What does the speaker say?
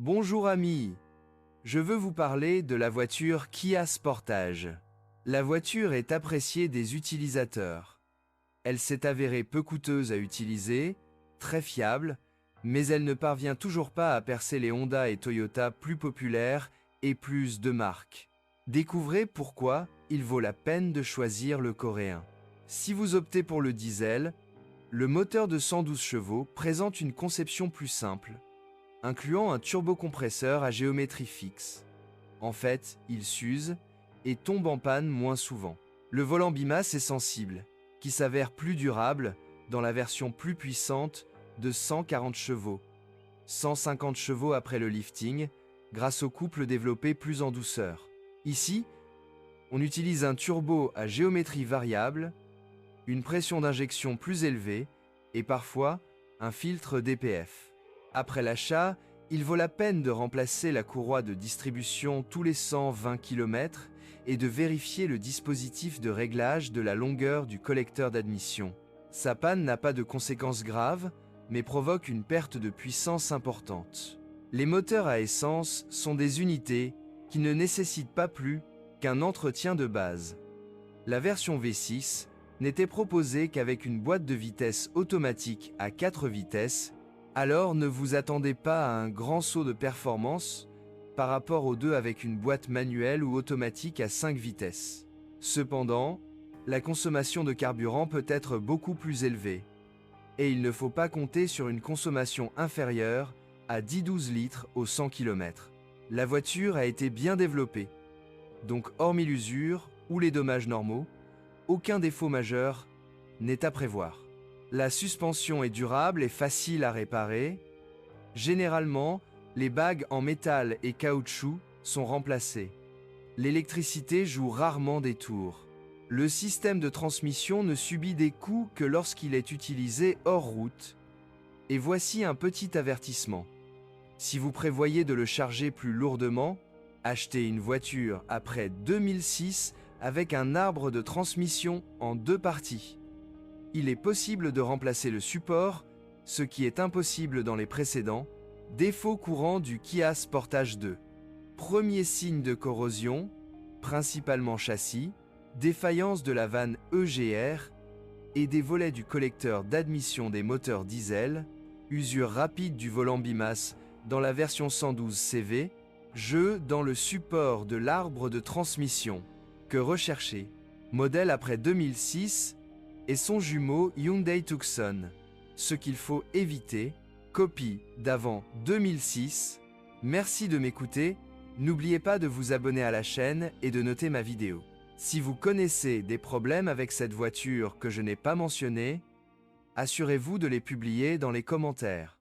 Bonjour amis, je veux vous parler de la voiture Kia Sportage. La voiture est appréciée des utilisateurs. Elle s'est avérée peu coûteuse à utiliser, très fiable, mais elle ne parvient toujours pas à percer les Honda et Toyota plus populaires et plus de marques. Découvrez pourquoi il vaut la peine de choisir le coréen. Si vous optez pour le diesel, le moteur de 112 chevaux présente une conception plus simple, incluant un turbocompresseur à géométrie fixe. En fait, il s'use et tombe en panne moins souvent. Le volant bimasse est sensible, qui s'avère plus durable dans la version plus puissante de 140 chevaux. 150 chevaux après le lifting, grâce au couple développé plus en douceur. Ici, on utilise un turbo à géométrie variable, une pression d'injection plus élevée et parfois un filtre DPF. Après l'achat, il vaut la peine de remplacer la courroie de distribution tous les 120 km et de vérifier le dispositif de réglage de la longueur du collecteur d'admission. Sa panne n'a pas de conséquences graves, mais provoque une perte de puissance importante. Les moteurs à essence sont des unités qui ne nécessitent pas plus qu'un entretien de base. La version V6 n'était proposée qu'avec une boîte de vitesses automatique à 4 vitesses, alors ne vous attendez pas à un grand saut de performance par rapport aux deux avec une boîte manuelle ou automatique à 5 vitesses. Cependant, la consommation de carburant peut être beaucoup plus élevée, et il ne faut pas compter sur une consommation inférieure à 10-12 litres au 100 km. La voiture a été bien développée, donc hormis l'usure ou les dommages normaux, aucun défaut majeur n'est à prévoir. La suspension est durable et facile à réparer. Généralement, les bagues en métal et caoutchouc sont remplacées. L'électricité joue rarement des tours. Le système de transmission ne subit des coups que lorsqu'il est utilisé hors route. Et voici un petit avertissement. Si vous prévoyez de le charger plus lourdement, achetez une voiture après 2006 avec un arbre de transmission en 2 parties. Il est possible de remplacer le support, ce qui est impossible dans les précédents. Défaut courant du Kia Sportage 2. Premier signe de corrosion, principalement châssis, défaillance de la vanne EGR et des volets du collecteur d'admission des moteurs diesel, usure rapide du volant bimasse dans la version 112 CV, jeu dans le support de l'arbre de transmission. Que rechercher? Modèle après 2006 et son jumeau Hyundai Tucson. Ce qu'il faut éviter, copie d'avant 2006. Merci de m'écouter, n'oubliez pas de vous abonner à la chaîne et de noter ma vidéo. Si vous connaissez des problèmes avec cette voiture que je n'ai pas mentionné, assurez-vous de les publier dans les commentaires.